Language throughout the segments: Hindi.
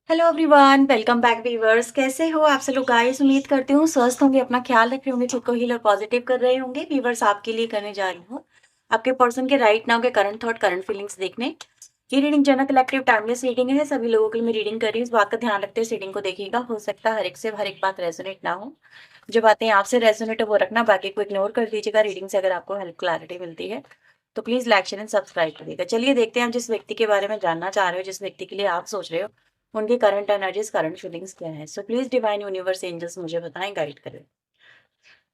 Hello everyone, welcome back viewers. कैसे हो आप सब लोग गाइस? उम्मीद करती हूँ स्वस्थ होंगे, अपना ख्याल रख रहे होंगे, खुद को हील और पॉजिटिव कर रहे होंगे। वीवर्स, आपके लिए करने जा रही हूँ आपके पर्सन के राइट नाउ के करंट थॉट, करंट फीलिंग्स देखने। ये reading general collective timeless reading है, सभी लोगों के लिए मैं रीडिंग कर रही हूँ। इस बात का ध्यान रखते हुए रीडिंग को देखिएगा। हो सकता है हर एक से हर एक बात रेजोनेट ना हो। जो बातें आपसे रेजोनेट है वो रखना, बाकी को इग्नोर कर दीजिएगा। रीडिंग से अगर आपको हेल्प क्लैरिटी मिलती है तो please like share and subscribe करिएगा। चलिए देखते हैं हम जिस व्यक्ति के बारे में जानना चाह रहे हो, जिस व्यक्ति के लिए आप सोच रहे हो, उनकी करंट एनर्जीज, करंट फीलिंग्स क्या है। So please divine universe angels मुझे बताएं, गाइड करें।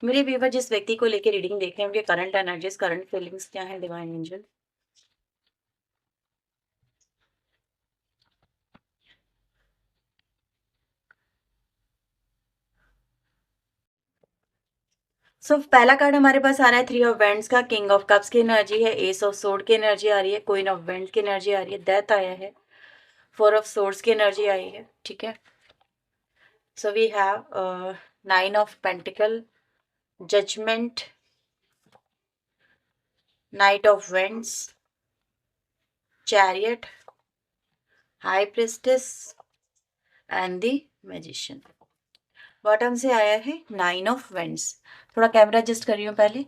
मेरे व्यूवर जिस व्यक्ति को लेकर रीडिंग देख रहे हैं, उनके करंट एनर्जीज, करंट फीलिंग्स क्या है, डिवाइन एंजल। पहला कार्ड हमारे पास आ रहा है 3 ऑफ वेंट्स का। किंग ऑफ कप्स की एनर्जी है, एस ऑफ सोर्ड की एनर्जी आ रही है, क्वीन ऑफ वेंट्स की एनर्जी आ रही है, डेथ आया है, 4 ऑफ सोर्ड्स की एनर्जी आई है। ठीक है, so we have 9 of pentacle, judgement, knight of wands, chariot, high priestess and the magician. Bottom से आया है 9 ऑफ वेंट्स। थोड़ा कैमरा एडजस्ट कर रही हूँ पहले।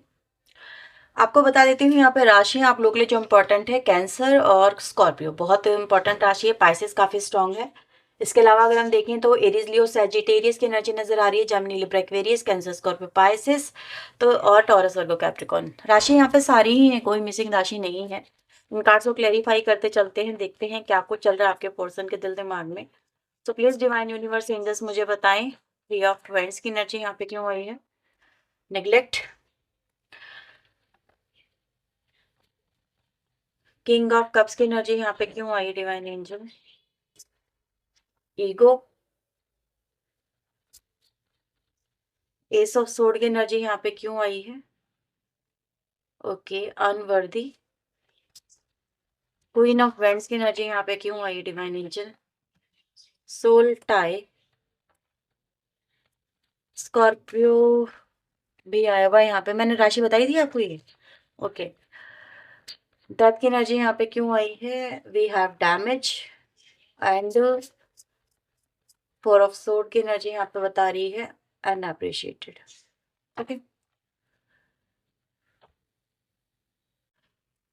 आपको बता देती हूँ यहाँ पे राशियाँ आप लोगों के लिए जो इम्पोर्टेंट है, कैंसर और स्कॉर्पियो बहुत इंपॉर्टेंट राशि है। पाइसेस काफी स्ट्रांग है। इसके अलावा अगर हम देखें तो एरीज, लियो, सैजिटेरियस की एनर्जी नजर आ रही है, Gemini, Libra, Aquarius, cancer, Scorpio, Pisces तो और टॉरस, वर्गो, कैप्रिकॉर्न। राशि यहाँ पे सारी ही है, कोई मिसिंग राशि नहीं है। इन कार्ड्स को क्लेरिफाई करते चलते हैं, देखते हैं क्या कुछ चल रहा है आपके पर्सन के दिल दिमाग में। तो प्लीज डिवाइन यूनिवर्स एंजल्स मुझे बताएं, 3 ऑफ वेंट्स की एनर्जी यहाँ पे क्यों आई है। नेग्लेक्ट, किंग ऑफ कप्स की एनर्जी यहाँ पे क्यों आई divine angel. Ego, ace of sword की एनर्जी यहाँ पे क्यों आई है। Okay, unworthy, queen of wands की एनर्जी यहाँ पे क्यों आई divine angel. Soul tie, Scorpio भी आया हुआ यहाँ पे, मैंने राशि बताई थी आपको ये। ओके, डेथ की एनर्जी यहाँ पे क्यों आई है। We have damage and 4 of sword की एनर्जी यहाँ पे बता रही है अनअप्रिशिएटेड। ओके,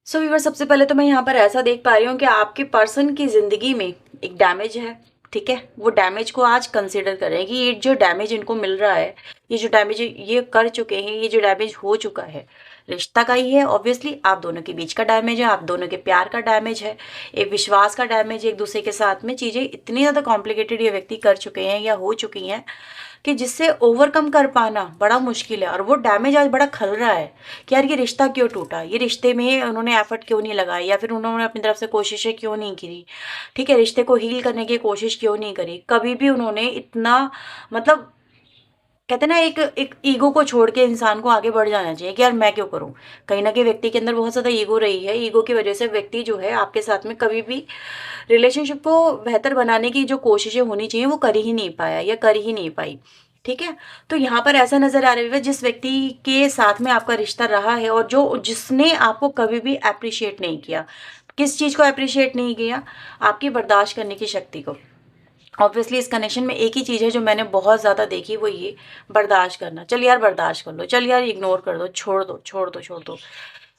सो व्यूअर सबसे पहले तो मैं यहाँ पर ऐसा देख पा रही हूँ कि आपके पर्सन की जिंदगी में एक डैमेज है। ठीक है, वो डैमेज को आज कंसिडर करें कि ये जो डैमेज इनको मिल रहा है, ये जो डैमेज ये कर चुके हैं, ये जो डैमेज हो चुका है, रिश्ता का ही है। ऑब्वियसली आप दोनों के बीच का डैमेज है, आप दोनों के प्यार का डैमेज है, एक विश्वास का डैमेज है एक दूसरे के साथ में। चीज़ें इतनी ज़्यादा कॉम्प्लिकेटेड ये व्यक्ति कर चुके हैं या हो चुकी हैं कि जिससे ओवरकम कर पाना बड़ा मुश्किल है। और वो डैमेज आज बड़ा खल रहा है कि यार ये रिश्ता क्यों टूटा, ये रिश्ते में उन्होंने एफर्ट क्यों नहीं लगाया, या फिर उन्होंने अपनी तरफ से कोशिशें क्यों नहीं की। ठीक है, रिश्ते को हील करने की कोशिश क्यों नहीं करी, कभी भी उन्होंने इतना, मतलब कहते ना, एक एक ईगो को छोड़ के इंसान को आगे बढ़ जाना चाहिए कि यार मैं क्यों करूं। कहीं ना कहीं व्यक्ति के अंदर बहुत ज़्यादा ईगो रही है, ईगो की वजह से व्यक्ति जो है आपके साथ में कभी भी रिलेशनशिप को बेहतर बनाने की जो कोशिशें होनी चाहिए वो कर ही नहीं पाया या कर ही नहीं पाई। ठीक है, तो यहाँ पर ऐसा नजर आ रहा है जिस व्यक्ति के साथ में आपका रिश्ता रहा है और जो जिसने आपको कभी भी अप्रिशिएट नहीं किया। किस चीज़ को अप्रिशिएट नहीं किया, आपकी बर्दाश्त करने की शक्ति को। ऑब्वियसली इस कनेक्शन में एक ही चीज़ है जो मैंने बहुत ज़्यादा देखी, वो ये बर्दाश्त करना। चल यार बर्दाश्त कर लो, चल यार इग्नोर कर दो, छोड़ दो छोड़ दो छोड़ दो,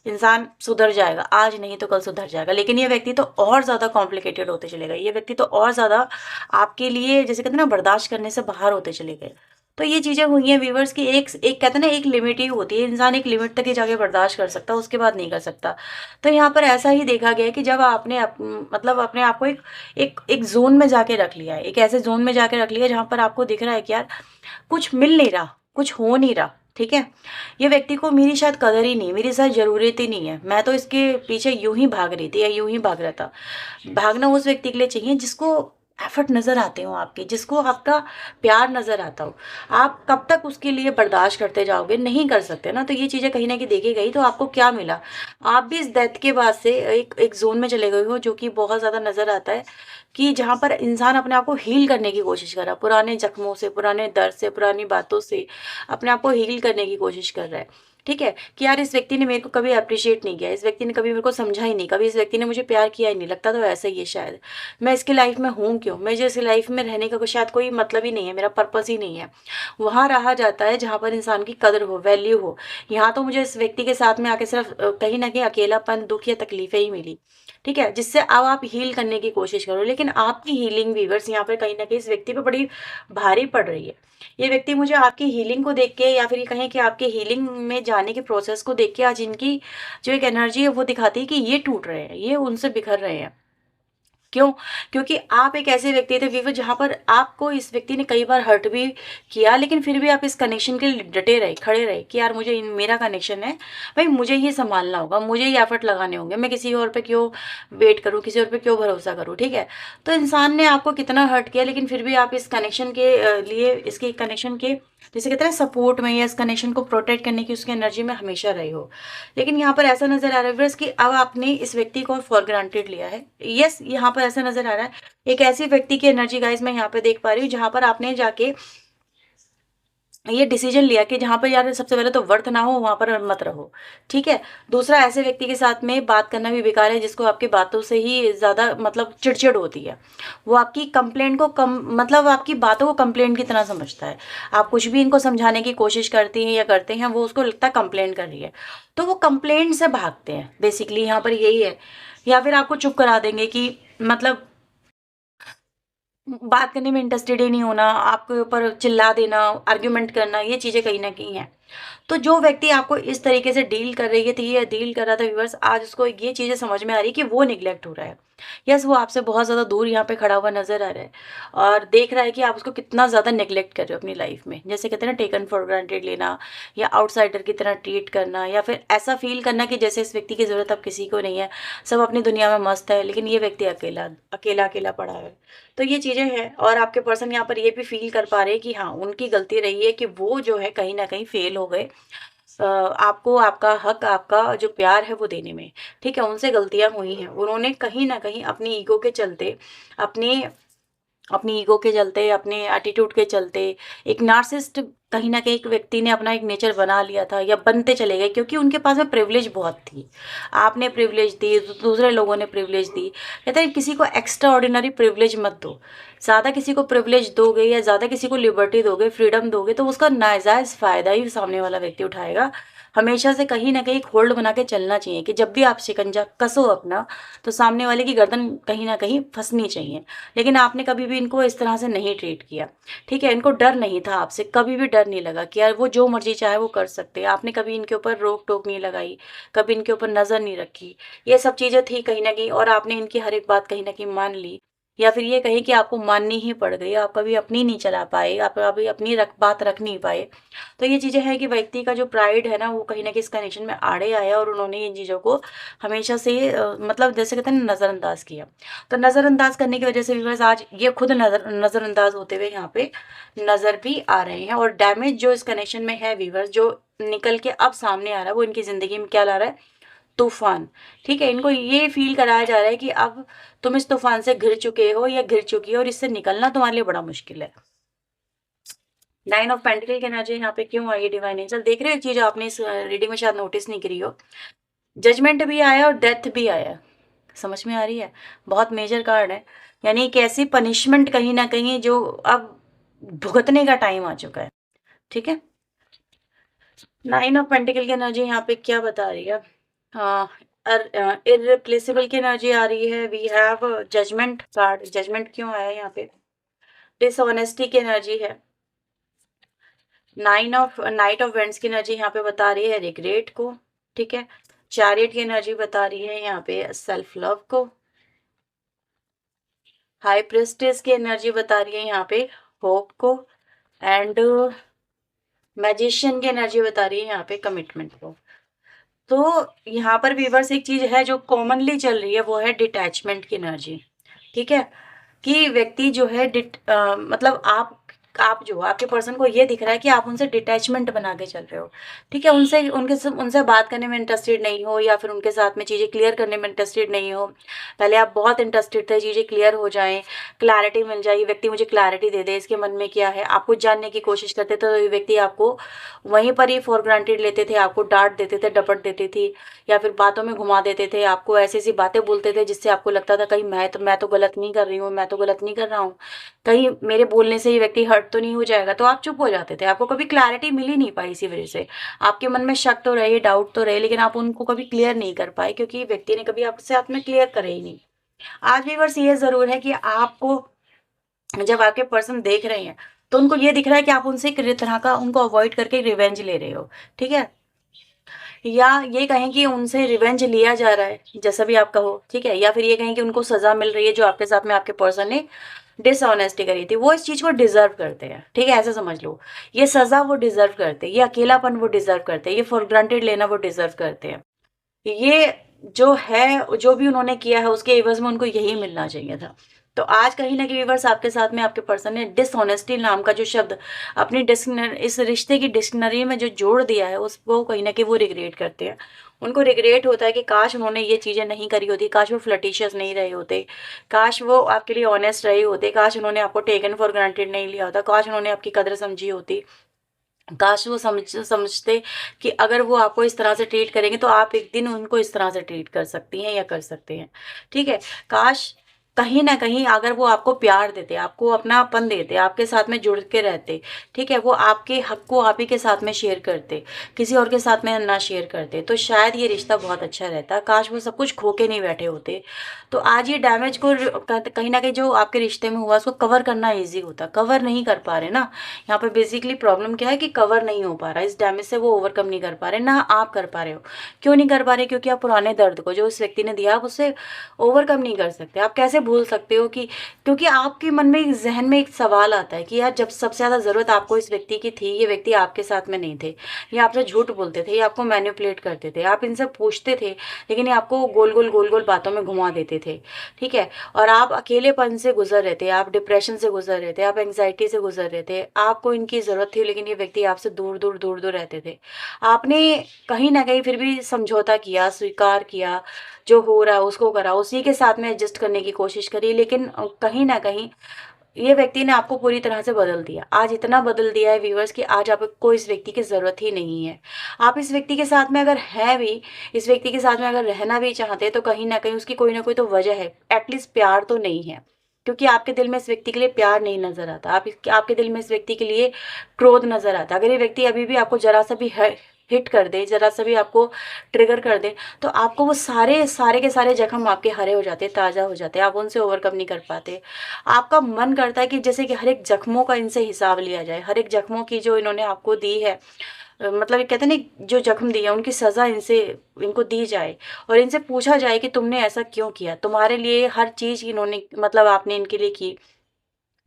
इंसान सुधर जाएगा, आज नहीं तो कल सुधर जाएगा। लेकिन ये व्यक्ति तो और ज़्यादा कॉम्प्लिकेटेड होते चले गए, ये व्यक्ति तो और ज़्यादा आपके लिए जैसे कहते हैं ना बर्दाश्त करने से बाहर होते चले गए। तो ये चीज़ें हुई हैं व्यूवर्स की, एक एक कहते हैं ना एक लिमिट ही होती है, इंसान एक लिमिट तक ही जाके बर्दाश्त कर सकता है, उसके बाद नहीं कर सकता। तो यहाँ पर ऐसा ही देखा गया है कि जब आपने मतलब अपने आप को एक एक एक जोन में जाके रख लिया है, एक ऐसे जोन में जाके रख लिया जहाँ पर आपको दिख रहा है कि यार कुछ मिल नहीं रहा, कुछ हो नहीं रहा। ठीक है, ये व्यक्ति को मेरी शायद कदर ही नहीं, मेरी शायद ज़रूरत ही नहीं है, मैं तो इसके पीछे यूं ही भाग रही थी या यूं ही भाग रहा था। भागना उस व्यक्ति के लिए चाहिए जिसको एफर्ट नज़र आते हो आपके, जिसको आपका प्यार नज़र आता हो। आप कब तक उसके लिए बर्दाश्त करते जाओगे, नहीं कर सकते ना। तो ये चीज़ें कहीं ना कहीं देखी गई, तो आपको क्या मिला, आप भी इस डेथ के बाद से एक एक जोन में चले गए हो जो कि बहुत ज़्यादा नज़र आता है कि जहाँ पर इंसान अपने आप को हील करने की कोशिश कर रहा है, पुराने जख्मों से, पुराने दर्द से, पुरानी बातों से अपने आप को हील करने की कोशिश कर रहा है। ठीक है, कि यार इस व्यक्ति ने मेरे को कभी अप्रिशिएट नहीं किया, इस व्यक्ति ने कभी मेरे को समझा ही नहीं, कभी इस व्यक्ति ने मुझे प्यार किया ही नहीं, लगता तो ऐसा ही है शायद, मैं इसकी लाइफ में हूँ क्यों, मुझे इस लाइफ में रहने का शायद कोई मतलब ही नहीं है, मेरा पर्पस ही नहीं है। वहाँ रहा जाता है जहाँ पर इंसान की कदर हो, वैल्यू हो। यहाँ तो मुझे इस व्यक्ति के साथ में आके सिर्फ कहीं ना कहीं अकेलापन, दुख या तकलीफें ही मिली, ठीक है, जिससे अब आप हील करने की कोशिश करो। लेकिन आपकी हीलिंग वीवर्स यहाँ पर कहीं ना कहीं इस व्यक्ति पे बड़ी भारी पड़ रही है। ये व्यक्ति मुझे आपकी हीलिंग को देख के, या फिर ये कहें कि आपके हीलिंग में जाने के प्रोसेस को देख के, आज इनकी जो एक एनर्जी है वो दिखाती है कि ये टूट रहे हैं, ये उनसे बिखर रहे हैं। क्यों? क्योंकि आप एक ऐसे व्यक्ति थे वीवर जहाँ पर आपको इस व्यक्ति ने कई बार हर्ट भी किया, लेकिन फिर भी आप इस कनेक्शन के लिए डटे रहे, खड़े रहे कि यार मुझे मेरा कनेक्शन है भाई, मुझे ही संभालना होगा, मुझे ही एफर्ट लगाने होंगे, मैं किसी और पे क्यों वेट करूँ, किसी और पे क्यों भरोसा करूँ, ठीक है। तो इंसान ने आपको कितना हर्ट किया, लेकिन फिर भी आप इस कनेक्शन के लिए, इसके कनेक्शन के जैसे कहते हैं सपोर्ट में, या इस कनेक्शन को प्रोटेक्ट करने की उसकी एनर्जी में हमेशा रहे हो। लेकिन यहाँ पर ऐसा नजर आ रहा है व्यूअर्स कि अब आपने इस व्यक्ति को फॉर ग्रांटेड लिया है। यस, यहाँ पर ऐसा नजर आ रहा है, एक ऐसी व्यक्ति की एनर्जी गाइस मैं यहाँ पे देख पा रही हूँ जहाँ पर आपने जाके ये डिसीजन लिया कि जहाँ पर यार सबसे पहले तो वर्थ ना हो वहाँ पर मत रहो, ठीक है। दूसरा, ऐसे व्यक्ति के साथ में बात करना भी बेकार है जिसको आपकी बातों से ही ज़्यादा मतलब चिड़चिड़ होती है। वो आपकी कंप्लेंट को मतलब आपकी बातों को कंप्लेंट की तरह समझता है। आप कुछ भी इनको समझाने की कोशिश करती हैं या करते हैं, वो उसको लगता है कंप्लेंट कर रही है, तो वो कंप्लेंट से भागते हैं बेसिकली, यहाँ पर यही है। या फिर आपको चुप करा देंगे कि मतलब बात करने में इंटरेस्टेड ही नहीं होना, आपके ऊपर चिल्ला देना, आर्ग्यूमेंट करना, ये चीज़ें कहीं न कहीं हैं। तो जो व्यक्ति आपको इस तरीके से डील कर रही थी या डील कर रहा था व्यूअर्स, आज उसको ये चीज़ें समझ में आ रही है कि वो निग्लेक्ट हो रहा है। यस, वो आपसे बहुत ज़्यादा दूर यहाँ पे खड़ा हुआ नज़र आ रहा है और देख रहा है कि आप उसको कितना ज़्यादा नेग्लेक्ट कर रहे हो अपनी लाइफ में। जैसे कहते हैं ना, टेकन फॉर ग्रांटेड लेना, या आउटसाइडर की तरह ट्रीट करना, या फिर ऐसा फील करना कि जैसे इस व्यक्ति की ज़रूरत अब किसी को नहीं है, सब अपनी दुनिया में मस्त है, लेकिन ये व्यक्ति अकेला अकेला अकेला पड़ा है। तो ये चीज़ें हैं और आपके पर्सन यहाँ पर ये भी फील कर पा रहे हैं कि हाँ, उनकी गलती रही है कि वो जो है कहीं ना कहीं फेल हो गए आपको आपका हक, आपका जो प्यार है वो देने में, ठीक है। उनसे गलतियां हुई हैं, उन्होंने कहीं ना कहीं अपनी ईगो के चलते, अपने अपनी ईगो के चलते, अपने एटीट्यूड के चलते, एक नार्सिसिस्ट कहीं ना कहीं एक व्यक्ति ने अपना एक नेचर बना लिया था या बनते चले गए, क्योंकि उनके पास में प्रिविलेज बहुत थी। आपने प्रिविलेज दी, दूसरे लोगों ने प्रिविलेज दी। कहते हैं किसी को एक्स्ट्रा ऑर्डिनरी प्रिविलेज मत दो। ज़्यादा किसी को प्रिविलेज दोगे या ज़्यादा किसी को लिबर्टी दोगे, फ्रीडम दोगे, तो उसका नाजायज़ फ़ायदा ही सामने वाला व्यक्ति उठाएगा। हमेशा से कहीं ना कहीं एक होल्ड बना के चलना चाहिए कि जब भी आप शिकंजा कसो अपना, तो सामने वाले की गर्दन कहीं ना कहीं फंसनी चाहिए। लेकिन आपने कभी भी इनको इस तरह से नहीं ट्रीट किया, ठीक है। इनको डर नहीं था आपसे, कभी भी डर नहीं लगा कि यार वो जो मर्जी चाहे वो कर सकते हैं। आपने कभी इनके ऊपर रोक टोक नहीं लगाई, कभी इनके ऊपर नज़र नहीं रखी। ये सब चीज़ें थी कहीं ना कहीं, और आपने इनकी हर एक बात कहीं ना कहीं मान ली, या फिर ये कहें कि आपको माननी ही पड़ गई, आप कभी अपनी नहीं चला पाए, आप कभी अपनी बात रख नहीं पाए। तो ये चीज़ें हैं कि व्यक्ति का जो प्राइड है ना, वो कहीं ना कहीं इस कनेक्शन में आड़े आया और उन्होंने इन चीज़ों को हमेशा से मतलब जैसे कहते हैं ना, नज़रअंदाज किया। तो नज़रअंदाज करने की वजह से व्यूअर्स आज ये खुद नज़रअंदाज होते हुए यहाँ पे नज़र भी आ रहे हैं। और डैमेज जो इस कनेक्शन में है व्यूअर्स, जो निकल के अब सामने आ रहा है, वो इनकी ज़िंदगी में क्या ला रहा है? तूफान, ठीक है। इनको ये फील कराया जा रहा है कि अब तुम इस तूफान से घिर चुके हो या घिर चुकी हो, और इससे निकलना तुम्हारे लिए बड़ा मुश्किल है। 9 ऑफ पेंटिकल की एनर्जी यहाँ पे क्यों आई है डिवाइन एंजल? देख रहे हो, एक चीज आपने इस रीडिंग में शायद नोटिस नहीं करी हो, जजमेंट भी आया और डेथ भी आया। समझ में आ रही है? बहुत मेजर कार्ड है, यानी एक ऐसी पनिशमेंट कहीं ना कहीं जो अब भुगतने का टाइम आ चुका है, ठीक है। 9 ऑफ पेंटिकल की एनर्जी यहाँ पे क्या बता रही है? इररिप्लेसेबल की एनर्जी आ रही है। We have judgement card. Judgement क्यों आया है यहाँ पे? डिसऑनेस्टी की एनर्जी है। नाइट ऑफ वेंट्स की एनर्जी यहाँ पे बता रही है रिग्रेट को, ठीक है। चैरियट की एनर्जी बता रही है यहाँ पे सेल्फ लव को। हाई प्रेस्टेस की एनर्जी बता रही है यहाँ पे होप को। एंड मैजिशियन की एनर्जी बता रही है यहाँ पे कमिटमेंट को। तो यहाँ पर व्यूअर्स एक चीज है जो कॉमनली चल रही है, वो है डिटैचमेंट की एनर्जी, ठीक है। कि व्यक्ति जो है मतलब आप आप जो आपके पर्सन को ये दिख रहा है कि आप उनसे डिटैचमेंट बना के चल रहे हो, ठीक है। उनसे बात करने में इंटरेस्टेड नहीं हो, या फिर उनके साथ में चीज़ें क्लियर करने में इंटरेस्टेड नहीं हो। पहले आप बहुत इंटरेस्टेड थे, चीज़ें क्लियर हो जाएं, क्लैरिटी मिल जाए, ये व्यक्ति मुझे क्लैरिटी दे दे, इसके मन में क्या है, आप कुछ जानने की कोशिश करते थे तो ये व्यक्ति आपको वहीं पर ही फॉर ग्रांटेड लेते थे, आपको डांट देते थे, डपट देते थे, या फिर बातों में घुमा देते थे, आपको ऐसी ऐसी बातें बोलते थे जिससे आपको लगता था कहीं मैं तो गलत नहीं कर रही हूँ, मैं तो गलत नहीं कर रहा हूँ, कहीं मेरे बोलने से ये व्यक्ति हर्ट तो नहीं हो जाएगा। तो आप चुप हो जाते थे, आपको कभी क्लैरिटी मिल ही नहीं पाई। इसी वजह से आपके मन में शक तो रहे, डाउट तो रहे, लेकिन आप उनको कभी क्लियर नहीं कर पाए, क्योंकि व्यक्ति ने कभी आपसे साथ में क्लियर करे ही नहीं। आज भी बस ये ज़रूर है कि आपको जब आपके पर्सन देख रहे हैं तो उनको ये दिख रहा है कि आप उनसे एक तरह का उनको अवॉइड करके रिवेंज ले रहे हो, ठीक है। या ये कहें कि उनसे रिवेंज लिया जा रहा है, जैसा भी आप कहो, ठीक है। या फिर ये कहें कि उनको सज़ा मिल रही है, जो आपके साथ में आपके पर्सन ने डिसऑनेस्टी करी थी, वो इस चीज़ को डिज़र्व करते हैं, ठीक है, ऐसे समझ लो। ये सज़ा वो डिज़र्व करते हैं, ये अकेलापन वो डिज़र्व करते हैं, ये फॉर ग्रांटेड लेना वो डिज़र्व करते हैं। ये जो है, जो भी उन्होंने किया है उसके एवज़ में उनको यही मिलना चाहिए था। तो आज कहीं न कहीं व्यूअर्स आपके साथ में आपके पर्सन ने डिसऑनेस्टी नाम का जो शब्द अपनी इस रिश्ते की डिक्शनरी में जो जोड़ दिया है, उसको कहीं न कहीं वो रिग्रेट करते हैं। उनको रिग्रेट होता है कि काश उन्होंने ये चीज़ें नहीं करी होती, काश वो फ्लर्टिशियस नहीं रहे होते, काश वो आपके लिए ऑनेस्ट रहे होते, काश उन्होंने आपको टेकन फॉर ग्रांटेड नहीं लिया होता, काश उन्होंने आपकी कदर समझी होती। काश वो समझते कि अगर वो आपको इस तरह से ट्रीट करेंगे तो आप एक दिन उनको इस तरह से ट्रीट कर सकती हैं या कर सकते हैं, ठीक है। काश कहीं न कहीं अगर वो आपको प्यार देते, आपको अपनापन देते, आपके साथ में जुड़ के रहते, ठीक है, वो आपके हक को आप ही के साथ में शेयर करते, किसी और के साथ में ना शेयर करते, तो शायद ये रिश्ता बहुत अच्छा रहता। काश वो सब कुछ खो के नहीं बैठे होते, तो आज ये डैमेज को कहीं न कहीं जो आपके रिश्ते में हुआ उसको कवर करना ईज़ी होता। कवर नहीं कर पा रहे ना, यहाँ पे बेसिकली प्रॉब्लम क्या है कि कवर नहीं हो पा रहा है, इस डैमेज से वो ओवरकम नहीं कर पा रहे, ना आप कर पा रहे हो। क्यों नहीं कर पा रहे? क्योंकि आप पुराने दर्द को जो उस व्यक्ति ने दिया आप उससे ओवरकम नहीं कर सकते। आप कैसे भूल सकते हो कि, क्योंकि आपके मन में एक ज़हन में एक सवाल आता है कि यार जब सबसे ज़्यादा ज़रूरत आपको इस व्यक्ति की थी, ये व्यक्ति आपके साथ में नहीं थे, ये आपसे झूठ बोलते थे, ये आपको मैनिपुलेट करते थे, आप इनसे पूछते थे लेकिन ये आपको गोल-गोल बातों में घुमा देते थे, ठीक है। और आप अकेलेपन से गुज़र रहे थे, आप डिप्रेशन से गुज़र रहे थे, आप एंग्ज़ायटी से गुज़र रहे थे, आपको इनकी ज़रूरत थी लेकिन ये व्यक्ति आपसे दूर-दूर रहते थे। आपने कहीं न कहीं फिर भी समझौता किया, स्वीकार किया, जो हो रहा है उसको करा, उसी के साथ में एडजस्ट करने की कोशिश करी, लेकिन कहीं न कहीं ये व्यक्ति ने आपको पूरी तरह से बदल दिया। आज इतना बदल दिया है व्यूअर्स कि आज आपको इस व्यक्ति की ज़रूरत ही नहीं है। आप इस व्यक्ति के साथ में अगर हैं भी, इस व्यक्ति के साथ में अगर रहना भी चाहते हैं तो कहीं न कहीं उसकी कोई न कोई तो वजह है, एटलीस्ट प्यार तो नहीं है। क्योंकि आपके दिल में इस व्यक्ति के लिए प्यार नहीं नज़र आता। आपके दिल में इस व्यक्ति के लिए क्रोध नज़र आता है। अगर ये व्यक्ति अभी भी आपको ज़रा-सा भी हिट कर दे, ज़रा-सा भी आपको ट्रिगर कर दे, तो आपको वो सारे के सारे ज़ख्म आपके हरे हो जाते हैं, ताज़ा हो जाते हैं, आप उनसे ओवरकम नहीं कर पाते। आपका मन करता है कि जैसे कि हर एक ज़ख्मों का इनसे हिसाब लिया जाए, हर एक ज़ख्मों की जो इन्होंने आपको दी है, मतलब ये कहते हैं ना, जो ज़ख्म दिए उनकी सज़ा इनको दी जाए और इनसे पूछा जाए कि तुमने ऐसा क्यों किया? तुम्हारे लिए हर चीज़ इन्होंने, मतलब आपने इनके लिए की।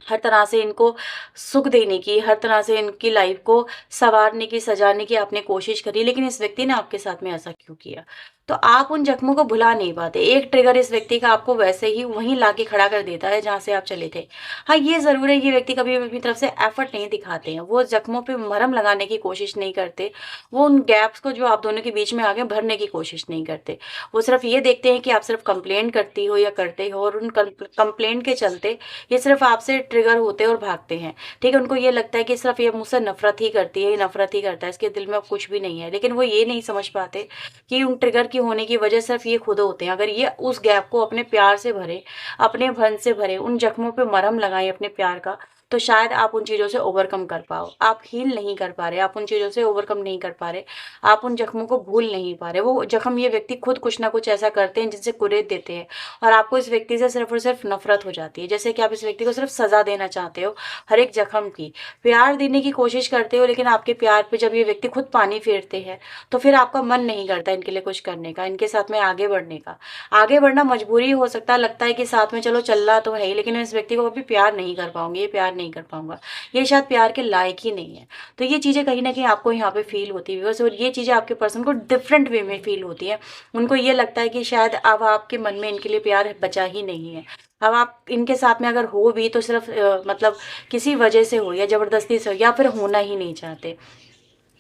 हर तरह से इनको सुख देने की, हर तरह से इनकी लाइफ को सँवारने की, सजाने की आपने कोशिश करी, लेकिन इस व्यक्ति ने आपके साथ में ऐसा क्यों किया? तो आप उन ज़ख्मों को भुला नहीं पाते। एक ट्रिगर इस व्यक्ति का आपको वैसे ही वहीं लाके खड़ा कर देता है जहाँ से आप चले थे। हाँ, ये ज़रूर है, ये व्यक्ति कभी भी अपनी तरफ से एफ़र्ट नहीं दिखाते हैं। वो ज़ख्मों पे मरहम लगाने की कोशिश नहीं करते। वो उन गैप्स को जो आप दोनों के बीच में आ गए भरने की कोशिश नहीं करते। वो सिर्फ़ ये देखते हैं कि आप सिर्फ़ कंप्लेंट करती हो या करते हो, और उन कंप्लेंट के चलते ये सिर्फ़ आपसे ट्रिगर होते और भागते हैं, ठीक है। उनको ये लगता है कि सिर्फ़ ये मुझसे नफ़रत ही करती है, ये नफ़रत ही करता है, इसके दिल में अब कुछ भी नहीं है। लेकिन वो ये नहीं समझ पाते कि उन ट्रिगर की होने की वजह सिर्फ़ ये खुद होते हैं। अगर ये उस गैप को अपने प्यार से भरें, अपने भन से भरें, उन ज़ख्मों पे मरहम लगाएँ अपने प्यार का, तो शायद आप उन चीज़ों से ओवरकम कर पाओ। आप हील नहीं कर पा रहे, आप उन चीज़ों से ओवरकम नहीं कर पा रहे, आप उन ज़ख्मों को भूल नहीं पा रहे। वो ज़ख्म ये व्यक्ति खुद कुछ ना कुछ ऐसा करते हैं जिनसे कुरेद देते हैं, और आपको इस व्यक्ति से सिर्फ़ और सिर्फ़ नफ़रत हो जाती है। जैसे कि आप इस व्यक्ति को सिर्फ़ सज़ा देना चाहते हो हर एक ज़ख्म की, प्यार देने की कोशिश करते हो, लेकिन आपके प्यार पे जब ये व्यक्ति खुद पानी फेरते हैं, तो फिर आपका मन नहीं करता इनके लिए कुछ करने का, इनके साथ में आगे बढ़ने का। आगे बढ़ना मजबूरी हो सकता है, लगता है कि साथ में चलो चल रहा तो है ही, लेकिन मैं इस व्यक्ति को कभी प्यार नहीं कर पाऊँगी, ये प्यार नहीं कर पाऊँगा, ये शायद प्यार के लायक ही नहीं है। तो ये चीज़ें कहीं न कहीं आपको यहाँ पे फ़ील होती है व्यूअर्स, और ये चीज़ें आपके पर्सन को डिफरेंट वे में फ़ील होती है। उनको ये लगता है कि शायद अब आपके मन में इनके लिए प्यार बचा ही नहीं है। अब आप इनके साथ में अगर हो भी तो सिर्फ मतलब किसी वजह से हो या ज़बरदस्ती से हो या फिर होना ही नहीं चाहते।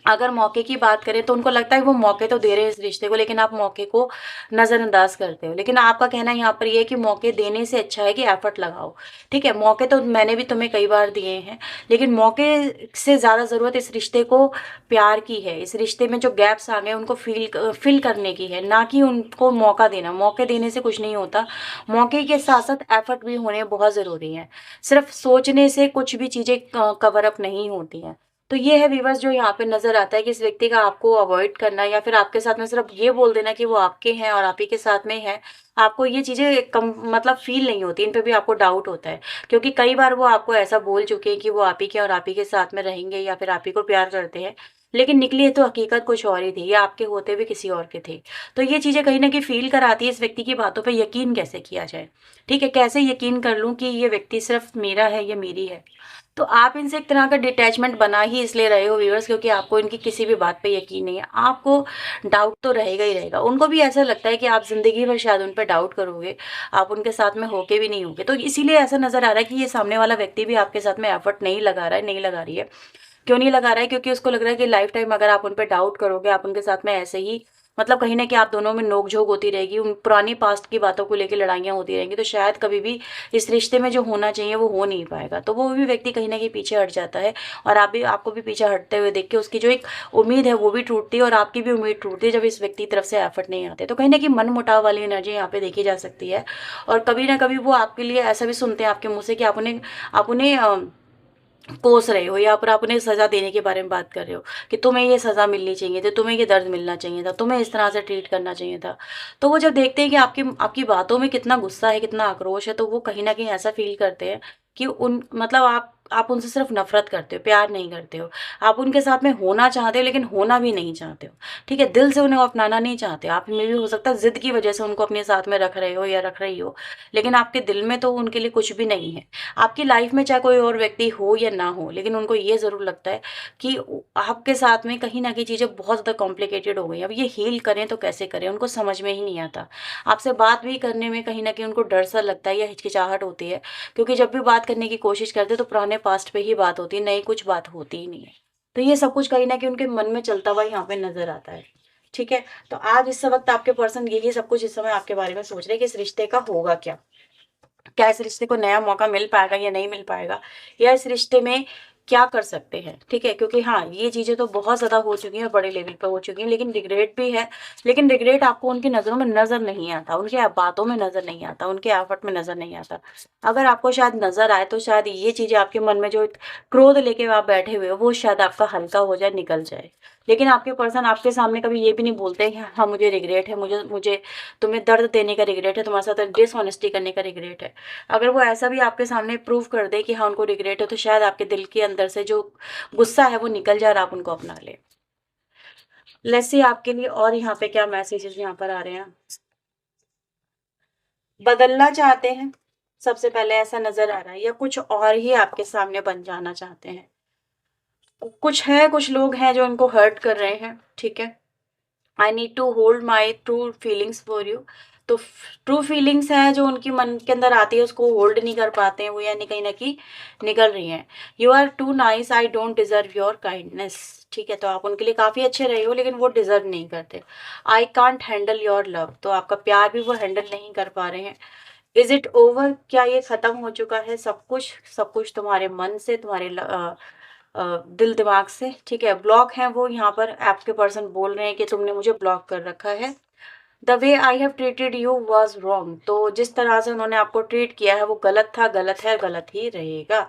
अगर मौके की बात करें तो उनको लगता है वो मौके तो दे रहे हैं इस रिश्ते को, लेकिन आप मौके को नज़रअंदाज करते हो। लेकिन आपका कहना यहाँ पर ये है कि मौके देने से अच्छा है कि एफर्ट लगाओ। ठीक है, मौके तो मैंने भी तुम्हें कई बार दिए हैं, लेकिन मौके से ज़्यादा ज़रूरत इस रिश्ते को प्यार की है। इस रिश्ते में जो गैप्स आ गए उनको फिल करने की है, ना कि उनको मौका देना। मौके देने से कुछ नहीं होता, मौके के साथ साथ एफर्ट भी होने बहुत ज़रूरी है। सिर्फ सोचने से कुछ भी चीज़ें कवर अप नहीं होती हैं। तो ये है व्यूअर्स जो यहाँ पे नज़र आता है कि इस व्यक्ति का आपको अवॉइड करना या फिर आपके साथ में सिर्फ ये बोल देना कि वो आपके हैं और आप ही के साथ में है। आपको ये चीज़ें कम मतलब फ़ील नहीं होती, इन पे भी आपको डाउट होता है, क्योंकि कई बार वो आपको ऐसा बोल चुके हैं कि वो आप ही के और आप ही के साथ में रहेंगे या फिर आप ही को प्यार करते हैं, लेकिन निकली तो हकीकत कुछ और ही थी या आपके होते हुए किसी और के थे। तो ये चीज़ें कहीं न कहीं फ़ील कराती है इस व्यक्ति की बातों पे यकीन कैसे किया जाए। ठीक है, कैसे यकीन कर लूँ कि ये व्यक्ति सिर्फ मेरा है, ये मेरी है। तो आप इनसे एक तरह का डिटैचमेंट बना ही इसलिए रहे हो व्यूअर्स, क्योंकि आपको इनकी किसी भी बात पे यकीन नहीं है। आपको डाउट तो रहेगा ही रहेगा। उनको भी ऐसा लगता है कि आप ज़िंदगी भर शायद उन पे डाउट करोगे, आप उनके साथ में होके भी नहीं होगे। तो इसीलिए ऐसा नज़र आ रहा है कि ये सामने वाला व्यक्ति भी आपके साथ में एफर्ट नहीं लगा रहा है, नहीं लगा रही है। क्यों नहीं लगा रहा है? क्योंकि उसको लग रहा है कि लाइफ टाइम अगर आप उन पे डाउट करोगे, आप उनके साथ में ऐसे ही मतलब कहीं न कहीं आप दोनों में नोक-झोंक होती रहेगी, उन पुरानी पास्ट की बातों को लेके लड़ाइयाँ होती रहेंगी, तो शायद कभी भी इस रिश्ते में जो होना चाहिए वो हो नहीं पाएगा। तो वो भी व्यक्ति कहीं न कहीं पीछे हट जाता है और आपको भी पीछे हटते हुए देख के उसकी जो एक उम्मीद है वो भी टूटती है और आपकी भी उम्मीद टूटती है जब इस व्यक्ति की तरफ से एफर्ट नहीं आते। तो कहीं न कहीं मनमुटाव वाली एनर्जी यहाँ पे देखी जा सकती है और कभी न कभी वो आपके लिए ऐसा भी सुनते हैं आपके मुँह से कि आप उन्हें कोस रहे हो या फिर आप उन्हें सज़ा देने के बारे में बात कर रहे हो कि तुम्हें ये सज़ा मिलनी चाहिए थी, तुम्हें ये दर्द मिलना चाहिए था, तुम्हें इस तरह से ट्रीट करना चाहिए था। तो वो जब देखते हैं कि आपकी आपकी बातों में कितना गुस्सा है, कितना आक्रोश है, तो वो कहीं न कहीं ऐसा फ़ील करते हैं कि उन मतलब आप उनसे सिर्फ़ नफ़रत करते हो, प्यार नहीं करते हो। आप उनके साथ में होना चाहते हो लेकिन होना भी नहीं चाहते हो। ठीक है? दिल से उन्हें अपनाना नहीं चाहते। आप में भी हो सकता है ज़िद की वज़ह से उनको अपने साथ में रख रहे हो या रख रही हो, लेकिन आपके दिल में तो उनके लिए कुछ भी नहीं है। आपकी लाइफ में चाहे कोई और व्यक्ति हो या ना हो, लेकिन उनको ये ज़रूर लगता है कि आपके साथ में कहीं न कहीं चीज़ें बहुत ज़्यादा कॉम्प्लिकेटेड हो गई हैं। अब ये हील करें तो कैसे करें? उनको समझ में ही नहीं आता। आपसे बात भी करने में कहीं न कहीं उनको डर-सा लगता है या हिचकिचाहट होती है, क्योंकि जब भी बात करने की कोशिश करते हैं तो पुराने पास्ट पे ही बात होती है, नई कुछ बात होती ही नहीं है। तो ये सब कुछ कहीं न कहीं उनके मन में चलता हुआ यहाँ पे नज़र आता है। ठीक है? तो आज इस वक़्त आपके पर्सन यही सब कुछ इस समय आपके बारे में सोच रहे हैं कि इस रिश्ते का होगा क्या? क्या इस रिश्ते को नया मौका मिल पाएगा या नहीं मिल पाएगा, या इस रिश्ते में क्या कर सकते हैं। ठीक है, क्योंकि हाँ, ये चीज़ें तो बहुत ज़्यादा हो चुकी हैं, बड़े लेवल पे हो चुकी हैं, लेकिन रिग्रेट भी है। लेकिन रिग्रेट आपको उनकी नज़रों में नज़र नहीं आता, उनकी बातों में नज़र नहीं आता, उनके एफर्ट में नज़र नहीं आता। अगर आपको शायद नज़र आए तो शायद ये चीज़ें आपके मन में जो एक क्रोध लेके आप बैठे हुए हो वो शायद आपका हल्का हो जाए, निकल जाए। लेकिन आपके पर्सन आपके सामने कभी ये भी नहीं बोलते कि हाँ, मुझे रिग्रेट है, मुझे मुझे तुम्हें दर्द देने का रिग्रेट है, तुम्हारे साथ डिसऑनेस्टी करने का रिग्रेट है। अगर वो ऐसा भी आपके सामने प्रूव कर दे कि हाँ, उनको रिग्रेट है, तो शायद आपके दिल के अंदर से जो गुस्सा है वो निकल जाए और आप उनको अपना लें। लेट्स सी आपके लिए और यहाँ पे क्या मैसेजेस यहाँ पर आ रहे हैं। बदलना चाहते हैं, सबसे पहले ऐसा नज़र आ रहा है, या कुछ और ही आपके सामने बन जाना चाहते हैं। कुछ लोग हैं जो इनको हर्ट कर रहे हैं, ठीक है? I need to hold my true feelings for you. तो ट्रू फीलिंग्स हैं जो उनकी मन के अंदर आती है, उसको होल्ड नहीं कर पाते हैं वो, यानी कहीं ना कहीं निकल रही हैं। You are too nice, I don't deserve your kindness. ठीक है, तो आप उनके लिए काफ़ी अच्छे रहे हो लेकिन वो डिजर्व नहीं करते। I can't handle your love, तो आपका प्यार भी वो हैंडल नहीं कर पा रहे हैं। इज इट ओवर, क्या ये खत्म हो चुका है सब कुछ तुम्हारे मन से, तुम्हारे दिल दिमाग से। ठीक है, ब्लॉक है वो, यहाँ पर आपके पर्सन बोल रहे हैं कि तुमने मुझे ब्लॉक कर रखा है। The way I have treated you was wrong, तो जिस तरह से उन्होंने आपको ट्रीट किया है वो गलत था, गलत है, गलत ही रहेगा।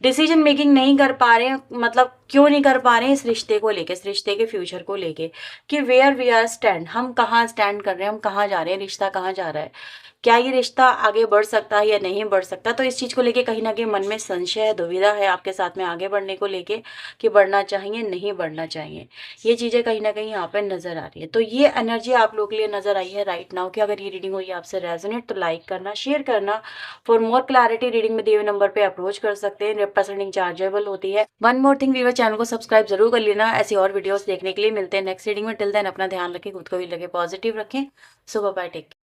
डिसीजन मेकिंग नहीं कर पा रहे हैं, मतलब क्यों नहीं कर पा रहे हैं? इस रिश्ते को लेके, इस रिश्ते के फ्यूचर को लेके, कि वेयर वी आर स्टैंड, हम कहाँ स्टैंड कर रहे हैं, हम कहाँ जा रहे हैं, रिश्ता कहाँ जा रहा है, क्या ये रिश्ता आगे बढ़ सकता है या नहीं बढ़ सकता। तो इस चीज़ को लेके कहीं ना कहीं मन में संशय है, दुविधा है आपके साथ में आगे बढ़ने को लेके कि बढ़ना चाहिए नहीं बढ़ना चाहिए। ये चीज़ें कहीं ना कहीं यहाँ पे नज़र आ रही है। तो ये एनर्जी आप लोग के लिए नज़र आई है राइट नाउ कि अगर ये रीडिंग हुई आपसे रेजोनेट तो लाइक करना, शेयर करना। फॉर मोर क्लैरिटी रीडिंग में दिए हुए नंबर पे अप्रोच कर सकते हैं, रिप्रेजेंटिंग चार्जेबल होती है। One more thing, viewer channel को सब्सक्राइब जरूर कर लेना ऐसी और वीडियोस देखने के लिए। मिलते हैं नेक्स्ट रीडिंग में, टिल देन अपना ध्यान रखें, खुद को भी लगे पॉजिटिव रखें। सुबह बाय, टेक।